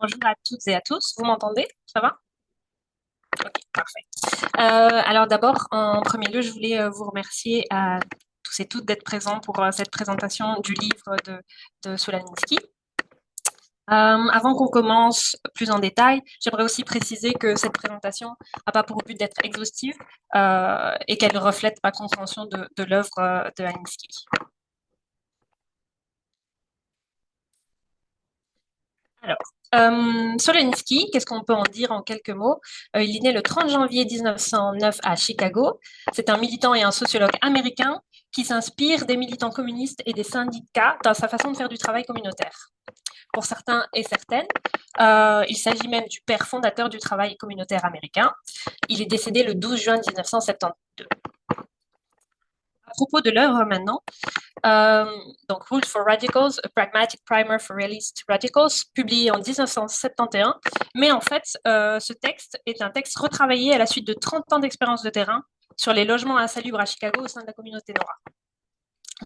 Bonjour à toutes et à tous, vous m'entendez? Ça va? Ok, parfait. Alors d'abord, en premier lieu, je voulais vous remercier à tous et toutes d'être présents pour cette présentation du livre de Solaninsky. Avant qu'on commence plus en détail, j'aimerais aussi préciser que cette présentation n'a pas pour but d'être exhaustive et qu'elle ne reflète pas compréhension de l'œuvre de Alinsky. Alors, Solensky, qu'est-ce qu'on peut en dire en quelques mots? Il est né le 30 janvier 1909 à Chicago. C'est un militant et un sociologue américain qui s'inspire des militants communistes et des syndicats dans sa façon de faire du travail communautaire. Pour certains et certaines, il s'agit même du père fondateur du travail communautaire américain. Il est décédé le 12 juin 1972. À propos de l'œuvre maintenant, euh, donc Rules for Radicals, A Pragmatic Primer for Realist Radicals, publié en 1971. Mais en fait, ce texte est un texte retravaillé à la suite de 30 ans d'expérience de terrain sur les logements insalubres à Chicago au sein de la communauté noire.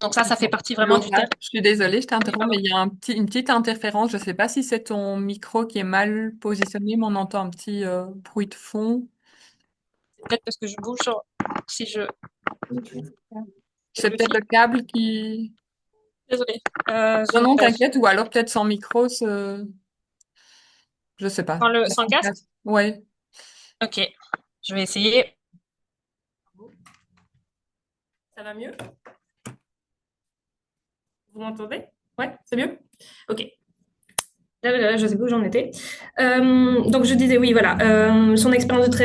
Donc ça fait partie vraiment du Laura, terrain. je suis désolée, je Oui, t'interromps, pardon. mais il y a une petite interférence. Je ne sais pas si c'est ton micro qui est mal positionné, mais on entend un petit bruit de fond. C'est peut-être parce que je bouge si je... C'est peut-être le câble qui... Désolée. Non, non, t'inquiète, ou alors peut-être sans micro, je sais pas. Sans le casque. Ouais. Ok, je vais essayer. Ça va mieux? Vous m'entendez? Ouais, c'est mieux? Ok. Je sais plus où j'en étais. Donc je disais oui, voilà. Son expérience de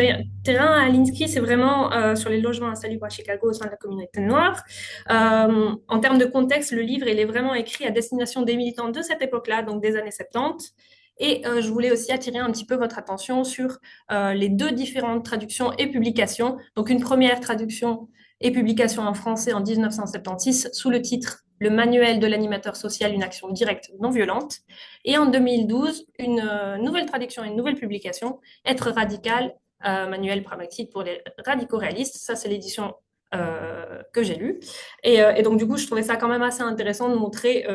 terrain à Linsky, c'est vraiment sur les logements insalubres à Chicago au sein de la communauté noire. En termes de contexte, le livre il est vraiment écrit à destination des militants de cette époque-là, donc des années 70. Et je voulais aussi attirer un petit peu votre attention sur les deux différentes traductions et publications. Donc une première traduction et publication en français en 1976 sous le titre Le manuel de l'animateur social, une action directe non violente. Et en 2012, une nouvelle traduction et une nouvelle publication, Être radical, manuel pragmatique pour les radicaux réalistes. Ça, c'est l'édition que j'ai lue. Et donc, du coup, je trouvais ça quand même assez intéressant de montrer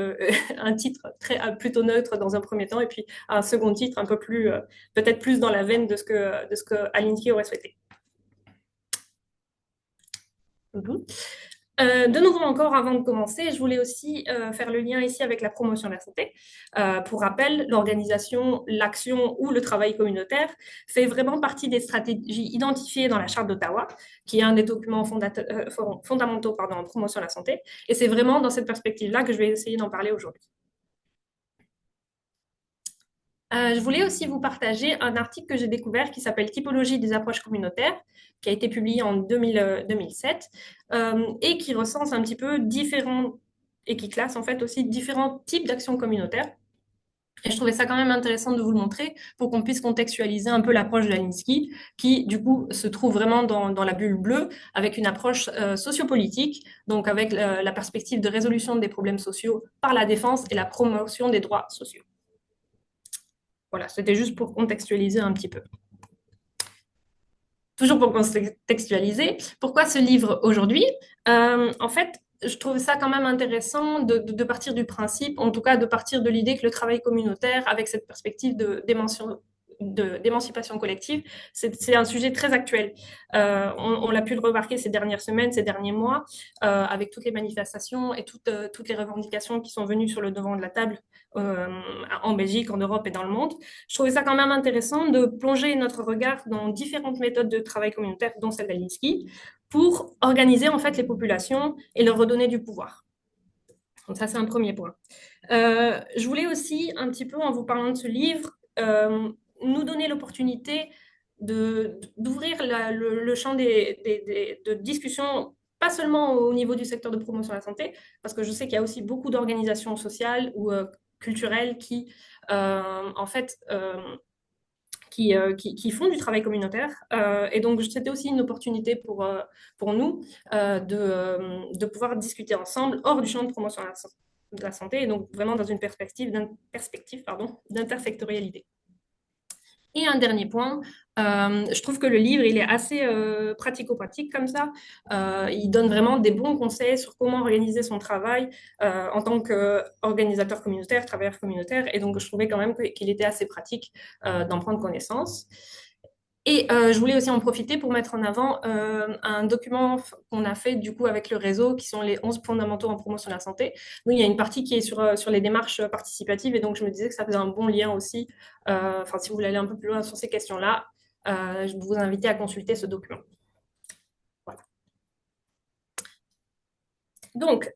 un titre plutôt neutre dans un premier temps et puis un second titre un peu plus, peut-être plus dans la veine de ce que Alinsky aurait souhaité. Mhm. De nouveau encore, avant de commencer, je voulais aussi faire le lien ici avec la promotion de la santé. Pour rappel, l'organisation, l'action ou le travail communautaire fait vraiment partie des stratégies identifiées dans la Charte d'Ottawa, qui est un des documents fondamentaux en promotion de la santé. Et c'est vraiment dans cette perspective-là que je vais essayer d'en parler aujourd'hui. Je voulais aussi vous partager un article que j'ai découvert qui s'appelle Typologie des approches communautaires, qui a été publié en 2007 et qui recense un petit peu différents et qui classe en fait aussi différents types d'actions communautaires. Et je trouvais ça quand même intéressant de vous le montrer pour qu'on puisse contextualiser un peu l'approche de Alinsky, qui du coup se trouve vraiment dans la bulle bleue, avec une approche sociopolitique, donc avec la perspective de résolution des problèmes sociaux par la défense et la promotion des droits sociaux. Voilà, c'était juste pour contextualiser un petit peu. Toujours pour contextualiser, pourquoi ce livre aujourd'hui? En fait, je trouve ça quand même intéressant de partir du principe, en tout cas de partir de l'idée que le travail communautaire, avec cette perspective d'émancipation collective, c'est un sujet très actuel. On l'a pu le remarquer ces dernières semaines, ces derniers mois, avec toutes les manifestations et toutes les revendications qui sont venues sur le devant de la table euh, en Belgique, en Europe et dans le monde. Je trouvais ça quand même intéressant de plonger notre regard dans différentes méthodes de travail communautaire, dont celle d'Alinsky, pour organiser en fait les populations et leur redonner du pouvoir. Donc ça, c'est un premier point. Je voulais aussi, un petit peu en vous parlant de ce livre, nous donner l'opportunité d'ouvrir le champ de discussion, pas seulement au niveau du secteur de promotion de la santé, parce que je sais qu'il y a aussi beaucoup d'organisations sociales ou culturelles qui, en fait, qui font du travail communautaire. Et donc, c'était aussi une opportunité pour nous de pouvoir discuter ensemble hors du champ de promotion de la santé, et donc vraiment dans une perspective d'intersectorialité. Et un dernier point, je trouve que le livre, il est assez pratico-pratique comme ça. Il donne vraiment des bons conseils sur comment organiser son travail en tant qu'organisateur communautaire, travailleur communautaire. Et donc, je trouvais quand même qu'il était assez pratique d'en prendre connaissance. Et je voulais aussi en profiter pour mettre en avant un document qu'on a fait du coup avec le réseau, qui sont les 11 fondamentaux en promotion de la santé. Donc, il y a une partie qui est sur les démarches participatives, et donc je me disais que ça faisait un bon lien aussi. Enfin, si vous voulez aller un peu plus loin sur ces questions-là, je vous invite à consulter ce document. Voilà. Donc,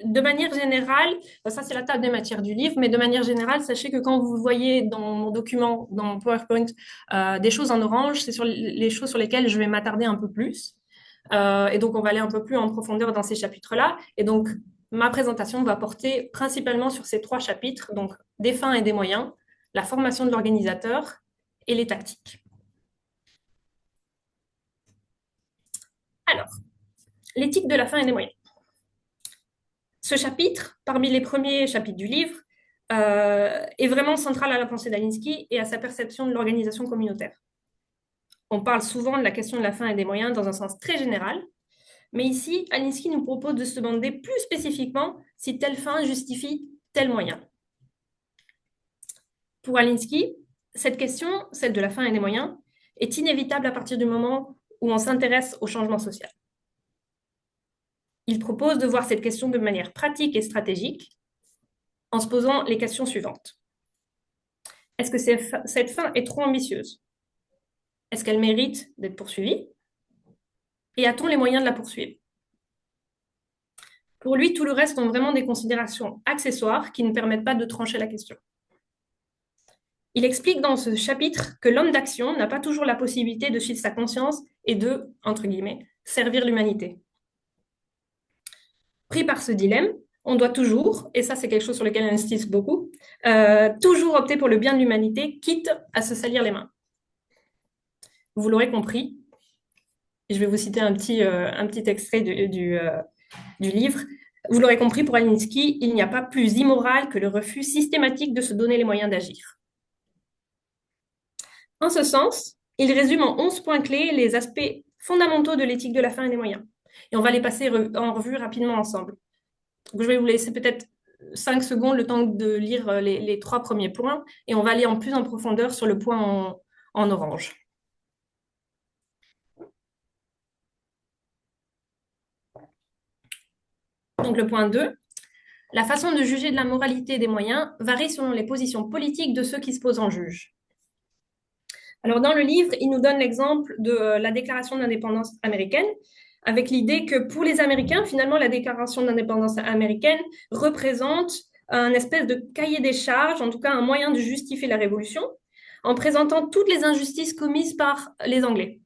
de manière générale, ça c'est la table des matières du livre, mais de manière générale, sachez que quand vous voyez dans mon document, dans mon PowerPoint, des choses en orange, c'est sur les choses sur lesquelles je vais m'attarder un peu plus. Et donc, on va aller un peu plus en profondeur dans ces chapitres-là. Et donc, ma présentation va porter principalement sur ces 3 chapitres, donc des fins et des moyens, la formation de l'organisateur et les tactiques. Alors, l'éthique de la fin et des moyens. Ce chapitre, parmi les premiers chapitres du livre, est vraiment central à la pensée d'Alinsky et à sa perception de l'organisation communautaire. On parle souvent de la question de la fin et des moyens dans un sens très général, mais ici, Alinsky nous propose de se demander plus spécifiquement si telle fin justifie tel moyen. Pour Alinsky, cette question, celle de la fin et des moyens, est inévitable à partir du moment où on s'intéresse au changement social. Il propose de voir cette question de manière pratique et stratégique en se posant les questions suivantes. Est-ce que cette fin est trop ambitieuse? Est-ce qu'elle mérite d'être poursuivie? Et a-t-on les moyens de la poursuivre? Pour lui, tout le reste sont vraiment des considérations accessoires qui ne permettent pas de trancher la question. Il explique dans ce chapitre que l'homme d'action n'a pas toujours la possibilité de suivre sa conscience et de, entre guillemets, servir l'humanité. Pris par ce dilemme, on doit toujours, et ça c'est quelque chose sur lequel on insiste beaucoup, toujours opter pour le bien de l'humanité, quitte à se salir les mains. Vous l'aurez compris, et je vais vous citer un petit extrait du livre. Vous l'aurez compris, pour Alinsky, il n'y a pas plus immoral que le refus systématique de se donner les moyens d'agir. En ce sens, il résume en 11 points clés les aspects fondamentaux de l'éthique de la fin et des moyens. Et on va les passer en revue rapidement ensemble. Donc, je vais vous laisser peut-être 5 secondes le temps de lire les 3 premiers points, et on va aller en plus en profondeur sur le point en orange. Donc le point 2, la façon de juger de la moralité des moyens varie selon les positions politiques de ceux qui se posent en juge. Alors dans le livre, il nous donne l'exemple de la déclaration d'indépendance américaine, avec l'idée que pour les Américains, finalement, la déclaration d'indépendance américaine représente un espèce de cahier des charges, en tout cas un moyen de justifier la révolution, en présentant toutes les injustices commises par les Anglais.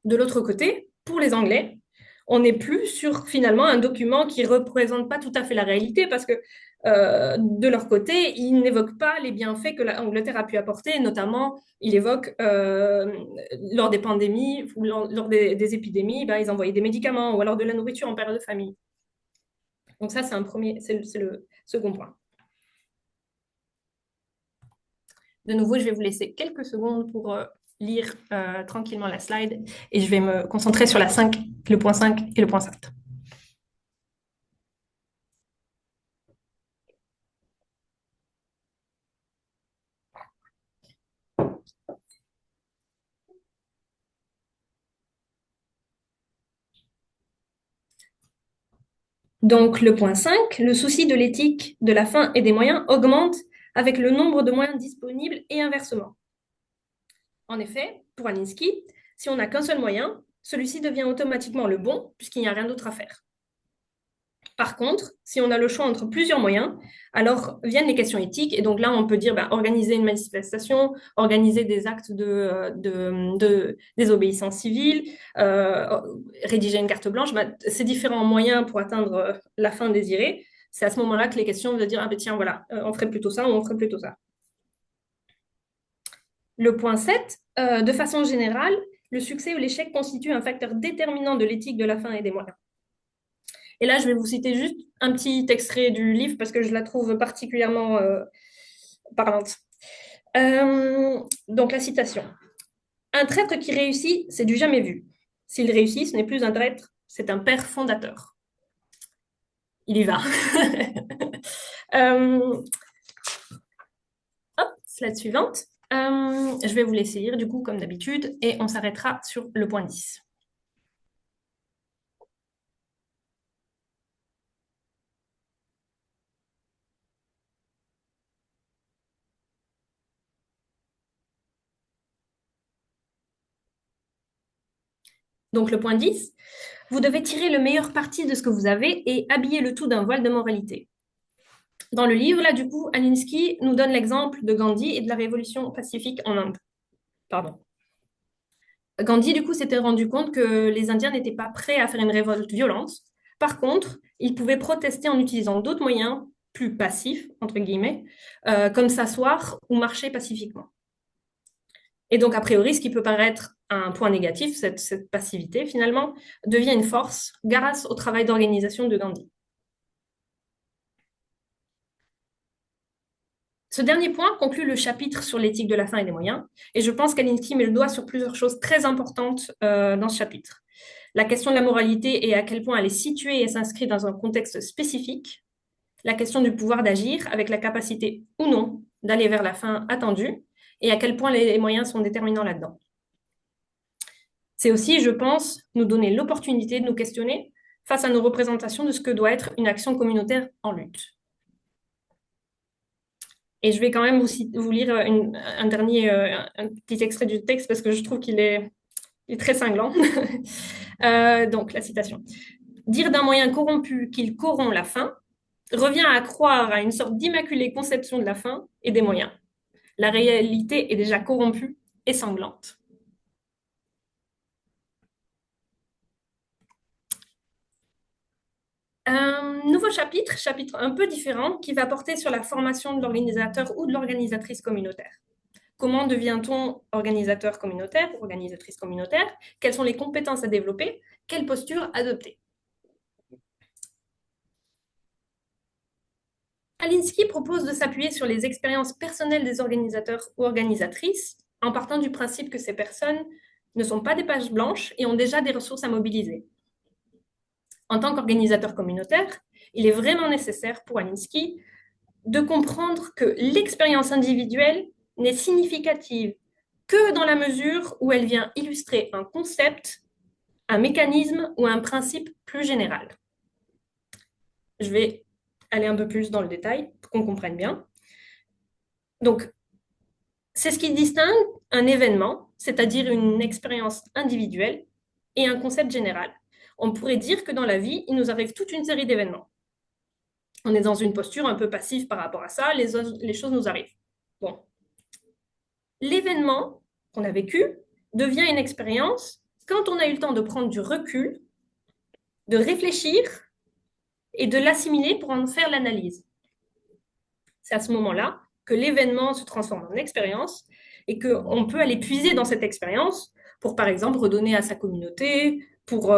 De l'autre côté, pour les Anglais, on n'est plus sur finalement un document qui ne représente pas tout à fait la réalité, parce que de leur côté, ils n'évoquent pas les bienfaits que l'Angleterre a pu apporter, notamment, ils évoquent lors des pandémies ou lors des épidémies, ils envoyaient des médicaments ou alors de la nourriture en période de famine. Donc ça, c'est le second point. De nouveau, je vais vous laisser quelques secondes pour lire tranquillement la slide et je vais me concentrer sur le point 5 et le point 7. Donc, le point 5, le souci de l'éthique de la fin et des moyens augmente avec le nombre de moyens disponibles et inversement. En effet, pour Alinsky, si on n'a qu'un seul moyen, celui-ci devient automatiquement le bon puisqu'il n'y a rien d'autre à faire. Par contre, si on a le choix entre plusieurs moyens, alors viennent les questions éthiques. Et donc là, on peut dire organiser une manifestation, organiser des actes de désobéissance civile, rédiger une carte blanche. Ces différents moyens pour atteindre la fin désirée. C'est à ce moment-là que les questions vont dire, tiens, voilà, on ferait plutôt ça ou on ferait plutôt ça. Le point 7, de façon générale, le succès ou l'échec constitue un facteur déterminant de l'éthique de la fin et des moyens. Et là, je vais vous citer juste un petit extrait du livre parce que je la trouve particulièrement parlante. Donc, la citation. Un traître qui réussit, c'est du jamais vu. S'il réussit, ce n'est plus un traître, c'est un père fondateur. Il y va. euh, Slide suivante. Je vais vous laisser lire, du coup, comme d'habitude, et on s'arrêtera sur le point 10. Donc, le point 10, vous devez tirer le meilleur parti de ce que vous avez et habiller le tout d'un voile de moralité. Dans le livre, là, du coup, Alinsky nous donne l'exemple de Gandhi et de la révolution pacifique en Inde. Pardon. Gandhi, du coup, s'était rendu compte que les Indiens n'étaient pas prêts à faire une révolte violente. Par contre, ils pouvaient protester en utilisant d'autres moyens plus passifs, entre guillemets, comme s'asseoir ou marcher pacifiquement. Et donc, a priori, ce qui peut paraître un point négatif, cette passivité, finalement, devient une force grâce au travail d'organisation de Gandhi. Ce dernier point conclut le chapitre sur l'éthique de la fin et des moyens, et je pense qu'Alinsky met le doigt sur plusieurs choses très importantes dans ce chapitre. La question de la moralité et à quel point elle est située et s'inscrit dans un contexte spécifique, la question du pouvoir d'agir avec la capacité ou non d'aller vers la fin attendue, et à quel point les moyens sont déterminants là-dedans. C'est aussi, je pense, nous donner l'opportunité de nous questionner face à nos représentations de ce que doit être une action communautaire en lutte. Et je vais quand même vous lire un dernier, un petit extrait du texte parce que je trouve qu'il est très cinglant. Donc, la citation. Dire d'un moyen corrompu qu'il corrompt la fin revient à croire à une sorte d'immaculée conception de la fin et des moyens. La réalité est déjà corrompue et sanglante. Un nouveau chapitre, chapitre un peu différent, qui va porter sur la formation de l'organisateur ou de l'organisatrice communautaire. Comment devient-on organisateur communautaire, organisatrice communautaire? Quelles sont les compétences à développer? Quelle posture adopter? Alinsky propose de s'appuyer sur les expériences personnelles des organisateurs ou organisatrices, en partant du principe que ces personnes ne sont pas des pages blanches et ont déjà des ressources à mobiliser. En tant qu'organisateur communautaire, il est vraiment nécessaire pour Alinsky de comprendre que l'expérience individuelle n'est significative que dans la mesure où elle vient illustrer un concept, un mécanisme ou un principe plus général. Je vais aller un peu plus dans le détail pour qu'on comprenne bien. Donc, c'est ce qui distingue un événement, c'est-à-dire une expérience individuelle, et un concept général. On pourrait dire que dans la vie, il nous arrive toute une série d'événements. On est dans une posture un peu passive par rapport à ça, les choses nous arrivent. Bon. L'événement qu'on a vécu devient une expérience quand on a eu le temps de prendre du recul, de réfléchir et de l'assimiler pour en faire l'analyse. C'est à ce moment-là que l'événement se transforme en expérience et qu'on peut aller puiser dans cette expérience pour, par exemple, redonner à sa communauté, pour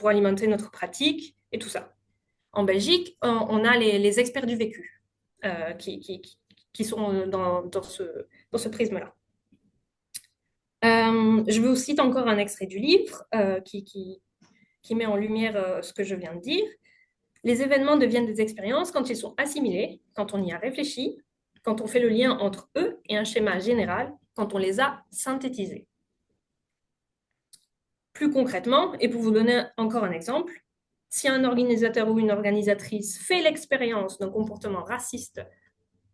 alimenter notre pratique et tout ça. En Belgique, on a les experts du vécu qui sont dans ce prisme-là. Je vous cite encore un extrait du livre qui met en lumière ce que je viens de dire. Les événements deviennent des expériences quand ils sont assimilés, quand on y a réfléchi, quand on fait le lien entre eux et un schéma général, quand on les a synthétisés. Plus concrètement, et pour vous donner encore un exemple, si un organisateur ou une organisatrice fait l'expérience d'un comportement raciste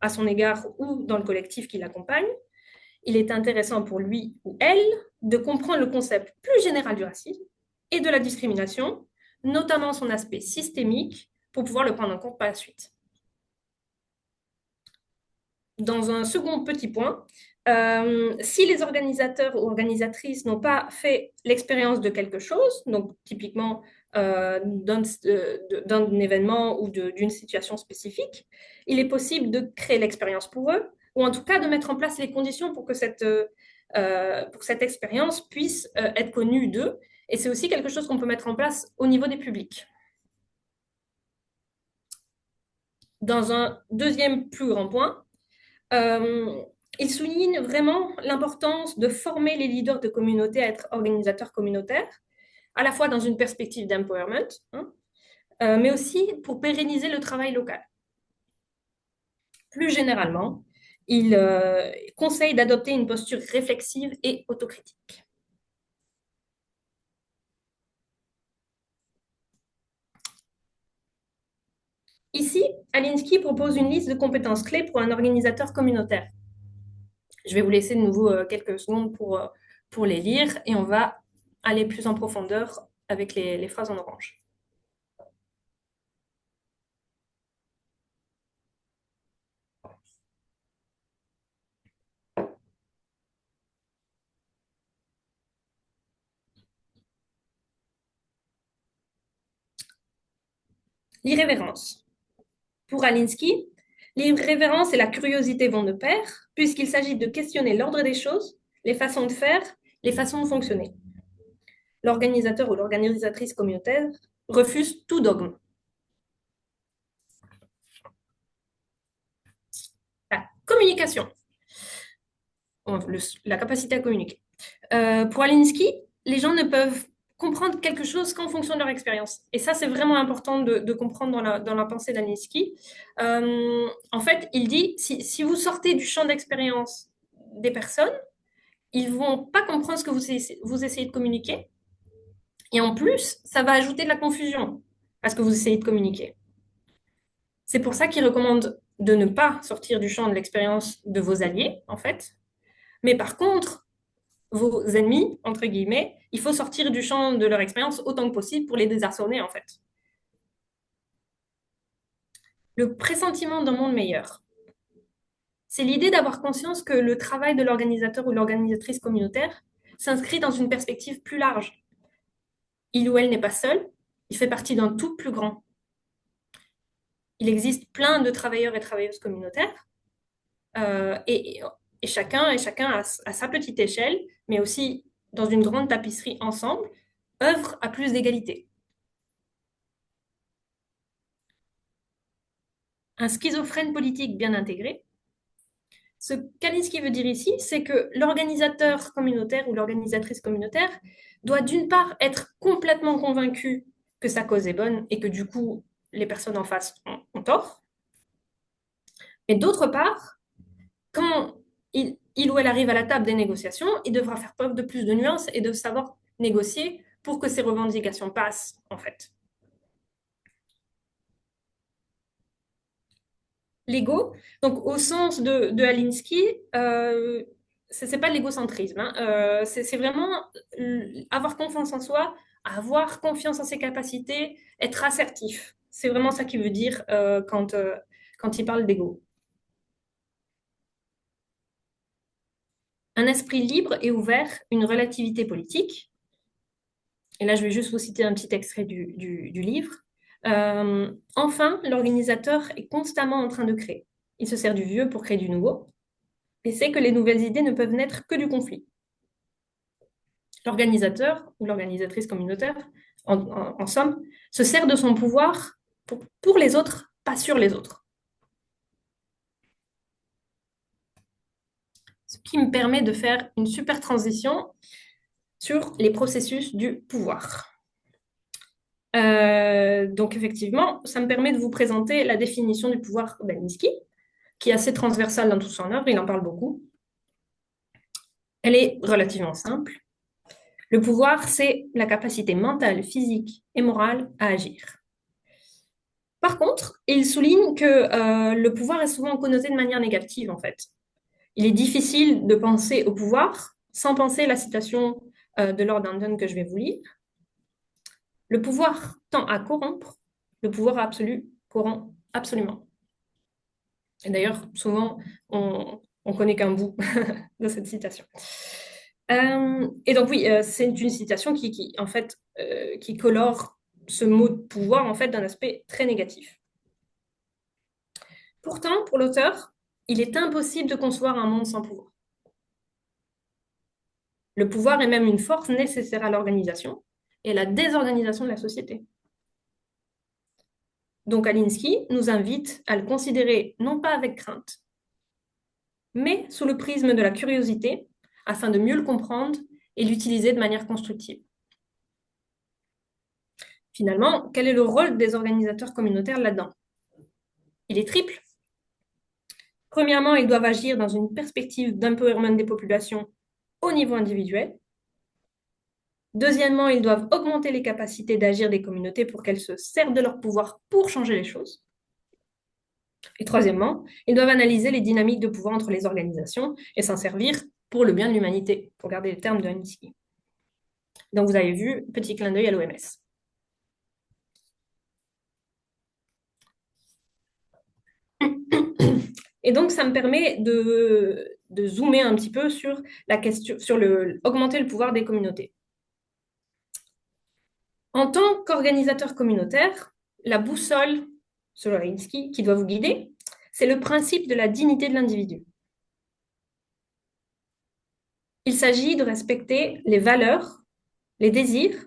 à son égard ou dans le collectif qui l'accompagne, il est intéressant pour lui ou elle de comprendre le concept plus général du racisme et de la discrimination, notamment son aspect systémique, pour pouvoir le prendre en compte par la suite. Dans un second petit point, si les organisateurs ou organisatrices n'ont pas fait l'expérience de quelque chose, donc typiquement d'un événement ou d'une situation spécifique, il est possible de créer l'expérience pour eux, ou en tout cas de mettre en place les conditions pour que cette expérience puisse être connue d'eux. Et c'est aussi quelque chose qu'on peut mettre en place au niveau des publics. Dans un deuxième plus grand point, Il souligne vraiment l'importance de former les leaders de communauté à être organisateurs communautaires, à la fois dans une perspective d'empowerment, hein, mais aussi pour pérenniser le travail local. Plus généralement, il conseille d'adopter une posture réflexive et autocritique. Ici, Alinsky propose une liste de compétences clés pour un organisateur communautaire. Je vais vous laisser de nouveau quelques secondes pour les lire et on va aller plus en profondeur avec les phrases en orange. L'irrévérence. Pour Alinsky, l'irrévérence et la curiosité vont de pair, puisqu'il s'agit de questionner l'ordre des choses, les façons de faire, les façons de fonctionner. L'organisateur ou l'organisatrice communautaire refuse tout dogme. La communication, la capacité à communiquer. Pour Alinsky, les gens ne peuvent comprendre quelque chose qu'en fonction de leur expérience. Et ça, c'est vraiment important de comprendre dans la pensée d'Alinsky. En fait, il dit, si vous sortez du champ d'expérience des personnes, ils vont pas comprendre ce que vous essayez de communiquer. Et en plus, ça va ajouter de la confusion à ce que vous essayez de communiquer. C'est pour ça qu'il recommande de ne pas sortir du champ de l'expérience de vos alliés, en fait. Mais par contre, vos ennemis, entre guillemets, il faut sortir du champ de leur expérience autant que possible pour les désarçonner, en fait. Le pressentiment d'un monde meilleur. C'est l'idée d'avoir conscience que le travail de l'organisateur ou l'organisatrice communautaire s'inscrit dans une perspective plus large. Il ou elle n'est pas seul, il fait partie d'un tout plus grand. Il existe plein de travailleurs et travailleuses communautaires et chacun à sa petite échelle, mais aussi dans une grande tapisserie ensemble, œuvre à plus d'égalité. Un schizophrène politique bien intégré. Ce qu'Alinsky veut dire ici, c'est que l'organisateur communautaire ou l'organisatrice communautaire doit d'une part être complètement convaincu que sa cause est bonne et que du coup, les personnes en face ont tort. Et d'autre part, quand il ou elle arrive à la table des négociations, il devra faire preuve de plus de nuances et de savoir négocier pour que ses revendications passent, en fait. L'ego, donc au sens de Alinsky, ce n'est pas l'égocentrisme, hein, c'est vraiment avoir confiance en soi, avoir confiance en ses capacités, être assertif. C'est vraiment ça qu'il veut dire quand il parle d'ego. Un esprit libre et ouvert, une relativité politique. Et là, je vais juste vous citer un petit extrait du livre. Enfin, l'organisateur est constamment en train de créer. Il se sert du vieux pour créer du nouveau et sait que les nouvelles idées ne peuvent naître que du conflit. L'organisateur ou l'organisatrice communautaire, en somme, se sert de son pouvoir pour les autres, pas sur les autres. Ce qui me permet de faire une super transition sur les processus du pouvoir. Donc effectivement, ça me permet de vous présenter la définition du pouvoir d'Alinsky, qui est assez transversale dans toute son œuvre, il en parle beaucoup. Elle est relativement simple. Le pouvoir, c'est la capacité mentale, physique et morale à agir. Par contre, il souligne que le pouvoir est souvent connoté de manière négative, en fait. Il est difficile de penser au pouvoir sans penser la citation de Lord Hampden que je vais vous lire. Le pouvoir tend à corrompre, le pouvoir absolu corrompt absolument. Et d'ailleurs, souvent, on connaît qu'un bout de cette citation. Et donc oui, c'est une citation en fait, qui colore ce mot de pouvoir en fait d'un aspect très négatif. Pourtant, pour l'auteur, il est impossible de concevoir un monde sans pouvoir. Le pouvoir est même une force nécessaire à l'organisation et à la désorganisation de la société. Donc Alinsky nous invite à le considérer non pas avec crainte, mais sous le prisme de la curiosité, afin de mieux le comprendre et l'utiliser de manière constructive. Finalement, quel est le rôle des organisateurs communautaires là-dedans? Il est triple. Premièrement, ils doivent agir dans une perspective d'empowerment des populations au niveau individuel. Deuxièmement, ils doivent augmenter les capacités d'agir des communautés pour qu'elles se servent de leur pouvoir pour changer les choses. Et troisièmement, ils doivent analyser les dynamiques de pouvoir entre les organisations et s'en servir pour le bien de l'humanité, pour garder les termes de Helsinki. Donc vous avez vu, petit clin d'œil à l'OMS. Et donc, ça me permet de zoomer un petit peu sur la question, sur augmenter le pouvoir des communautés. En tant qu'organisateur communautaire, la boussole, selon Helsinki, qui doit vous guider, c'est le principe de la dignité de l'individu. Il s'agit de respecter les valeurs, les désirs,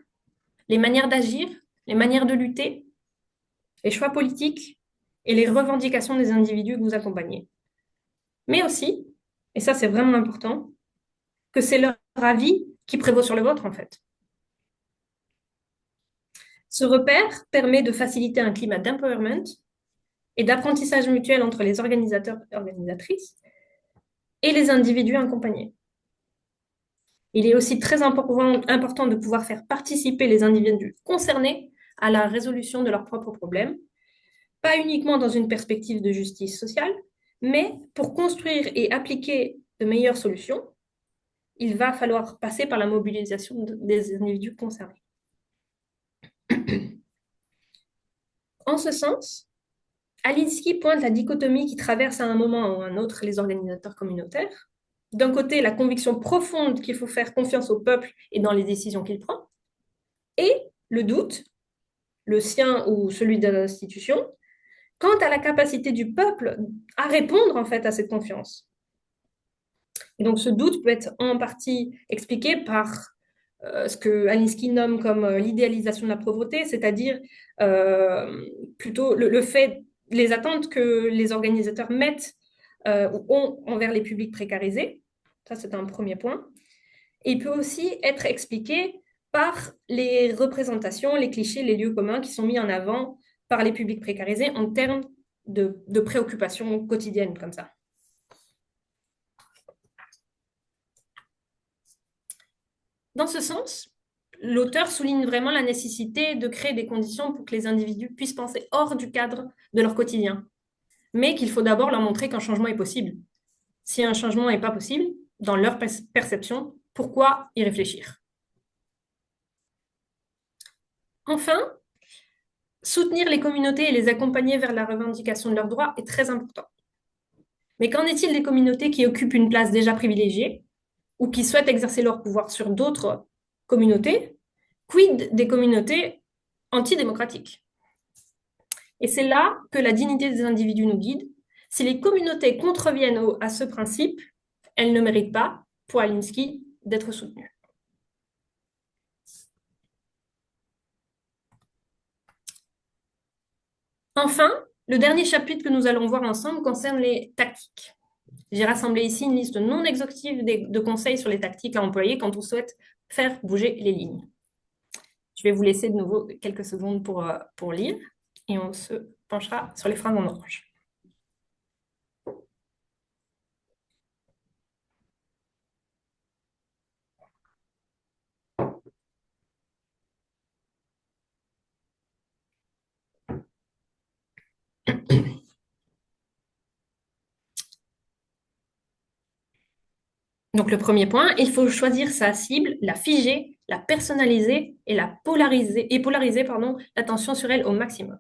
les manières d'agir, les manières de lutter, les choix politiques et les revendications des individus que vous accompagnez. Mais aussi, et ça c'est vraiment important, que c'est leur avis qui prévaut sur le vôtre en fait. Ce repère permet de faciliter un climat d'empowerment et d'apprentissage mutuel entre les organisateurs et organisatrices et les individus accompagnés. Il est aussi très important de pouvoir faire participer les individus concernés à la résolution de leurs propres problèmes, pas uniquement dans une perspective de justice sociale, mais pour construire et appliquer de meilleures solutions, il va falloir passer par la mobilisation des individus concernés. En ce sens, Alinsky pointe la dichotomie qui traverse à un moment ou à un autre les organisateurs communautaires. D'un côté, la conviction profonde qu'il faut faire confiance au peuple et dans les décisions qu'il prend, et le doute, le sien ou celui de l'institution, quant à la capacité du peuple à répondre en fait à cette confiance. Et donc ce doute peut être en partie expliqué par ce que Alinsky nomme comme l'idéalisation de la pauvreté, c'est-à-dire plutôt le fait, les attentes que les organisateurs mettent ou ont envers les publics précarisés. Ça, c'est un premier point. Et il peut aussi être expliqué par les représentations, les clichés, les lieux communs qui sont mis en avant par les publics précarisés en termes de préoccupations quotidiennes comme ça. Dans ce sens, l'auteur souligne vraiment la nécessité de créer des conditions pour que les individus puissent penser hors du cadre de leur quotidien, mais qu'il faut d'abord leur montrer qu'un changement est possible. Si un changement n'est pas possible, dans leur perception, pourquoi y réfléchir? Enfin, soutenir les communautés et les accompagner vers la revendication de leurs droits est très important. Mais qu'en est-il des communautés qui occupent une place déjà privilégiée ou qui souhaitent exercer leur pouvoir sur d'autres communautés? Quid des communautés antidémocratiques? Et c'est là que la dignité des individus nous guide. Si les communautés contreviennent à ce principe, elles ne méritent pas, pour Alinsky, d'être soutenues. Enfin, le dernier chapitre que nous allons voir ensemble concerne les tactiques. J'ai rassemblé ici une liste non exhaustive de conseils sur les tactiques à employer quand on souhaite faire bouger les lignes. Je vais vous laisser de nouveau quelques secondes pour lire et on se penchera sur les phrases en orange. Donc le premier point, il faut choisir sa cible, la figer, la personnaliser et polariser l'attention sur elle au maximum.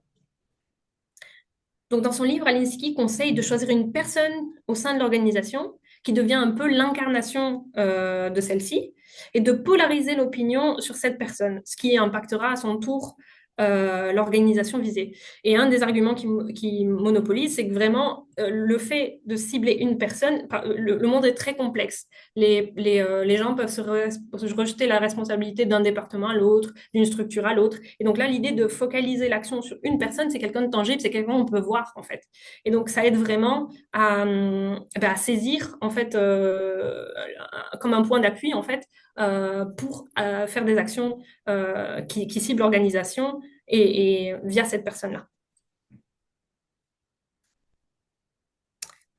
Donc dans son livre, Alinsky conseille de choisir une personne au sein de l'organisation qui devient un peu l'incarnation de celle-ci et de polariser l'opinion sur cette personne, ce qui impactera à son tour l'organisation visée. Et un des arguments qui monopolise, c'est que vraiment, le fait de cibler une personne, le monde est très complexe. Les gens peuvent se rejeter la responsabilité d'un département à l'autre, d'une structure à l'autre. Et donc là, l'idée de focaliser l'action sur une personne, c'est quelqu'un de tangible, c'est quelqu'un qu'on peut voir, en fait. Et donc, ça aide vraiment à saisir, en fait, comme un point d'appui, en fait, pour faire des actions qui ciblent l'organisation et via cette personne-là.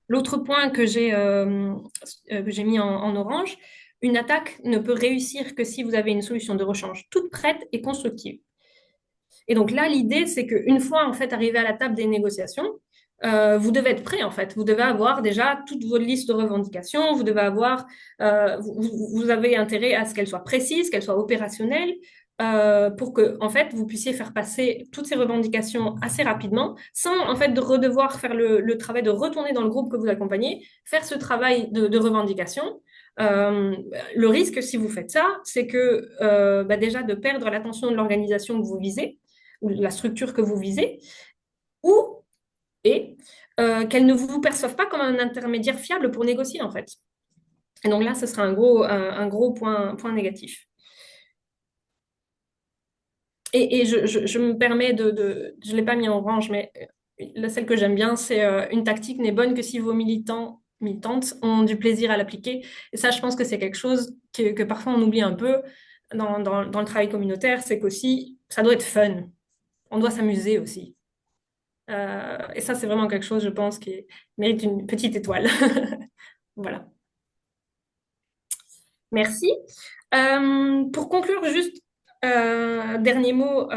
L'autre point que j'ai mis en orange, une attaque ne peut réussir que si vous avez une solution de rechange toute prête et constructive. Et donc là, l'idée, c'est qu'une fois en fait arrivé à la table des négociations, vous devez être prêt en fait. Vous devez avoir déjà toute votre liste de revendications. Vous devez avoir, vous avez intérêt à ce qu'elle soit précise, qu'elle soit opérationnelle, pour que en fait vous puissiez faire passer toutes ces revendications assez rapidement, sans en fait de redevoir faire le travail de retourner dans le groupe que vous accompagnez, faire ce travail de revendication. Euh, le risque, si vous faites ça, c'est que déjà de perdre l'attention de l'organisation que vous visez ou la structure que vous visez, ou et qu'elle ne vous perçoive pas comme un intermédiaire fiable pour négocier, en fait. Et donc là, ce sera un gros point négatif. Et je me permets je ne l'ai pas mis en orange, mais celle que j'aime bien, c'est une tactique n'est bonne que si vos militantes ont du plaisir à l'appliquer. Et ça, je pense que c'est quelque chose que parfois on oublie un peu dans le travail communautaire, c'est qu'aussi, ça doit être fun. On doit s'amuser aussi. Et ça, c'est vraiment quelque chose, je pense, qui mérite une petite étoile. Voilà. Merci. Pour conclure, juste dernier mot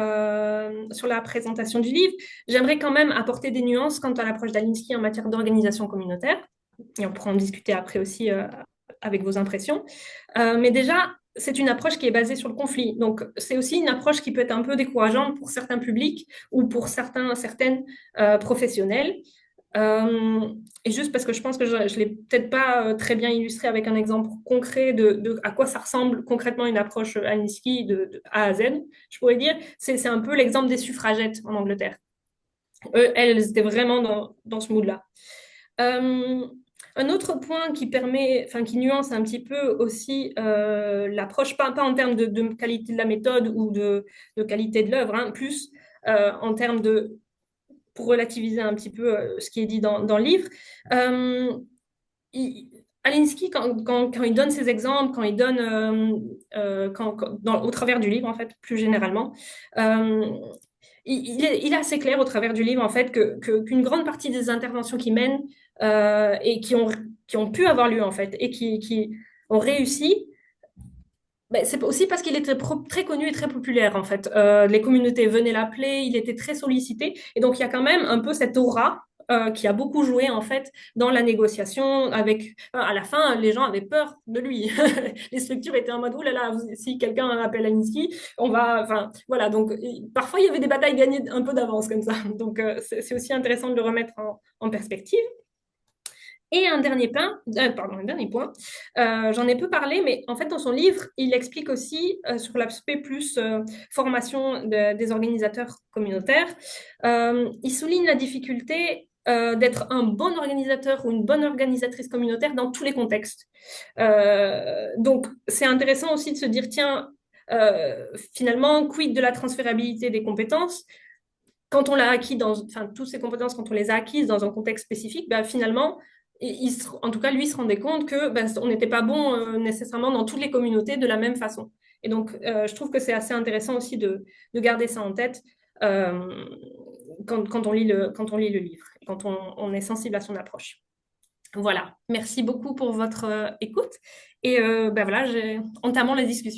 sur la présentation du livre, j'aimerais quand même apporter des nuances quant à l'approche d'Alinsky en matière d'organisation communautaire. Et on pourra en discuter après aussi avec vos impressions. Mais déjà, c'est une approche qui est basée sur le conflit. Donc, c'est aussi une approche qui peut être un peu décourageante pour certains publics ou pour certaines professionnels. Et juste parce que je pense que je ne l'ai peut-être pas très bien illustré avec un exemple concret de à quoi ça ressemble concrètement une approche Alinsky de A à Z, je pourrais dire, c'est un peu l'exemple des suffragettes en Angleterre. Elles étaient vraiment dans ce mood-là. Euh, un autre point qui nuance un petit peu aussi l'approche, pas en termes de qualité de la méthode ou de qualité de l'œuvre, hein, plus en termes pour relativiser un petit peu ce qui est dit dans le livre. Euh, Alinsky, quand il donne ses exemples, quand il donne, au travers du livre, en fait, plus généralement, euh, il est assez clair au travers du livre, en fait, qu'une grande partie des interventions qu'il mène et qui ont pu avoir lieu, en fait, et qui ont réussi, ben, c'est aussi parce qu'il était très connu et très populaire, en fait. Les communautés venaient l'appeler, il était très sollicité. Et donc, il y a quand même un peu cette aura qui a beaucoup joué, en fait, dans la négociation. À la fin, les gens avaient peur de lui. Les structures étaient en mode, oh là là, si quelqu'un appelle Alinsky, on va... Enfin, voilà. Donc, parfois, il y avait des batailles gagnées un peu d'avance, comme ça. Donc, c'est aussi intéressant de le remettre en perspective. Et un dernier point, j'en ai peu parlé, mais en fait, dans son livre, il explique aussi sur l'aspect plus formation des organisateurs communautaires. Il souligne la difficulté d'être un bon organisateur ou une bonne organisatrice communautaire dans tous les contextes. Donc, c'est intéressant aussi de se dire, tiens, finalement, quid de la transférabilité des compétences? Quand on l'a acquis enfin, toutes ces compétences, quand on les a acquises dans un contexte spécifique, bah, finalement, en tout cas, lui se rendait compte que bah, on n'était pas bon nécessairement dans toutes les communautés de la même façon. Et donc, je trouve que c'est assez intéressant aussi de garder ça en tête euh, quand on lit le livre, quand on est sensible à son approche. Voilà. Merci beaucoup pour votre écoute. Et ben voilà, entamons la discussion.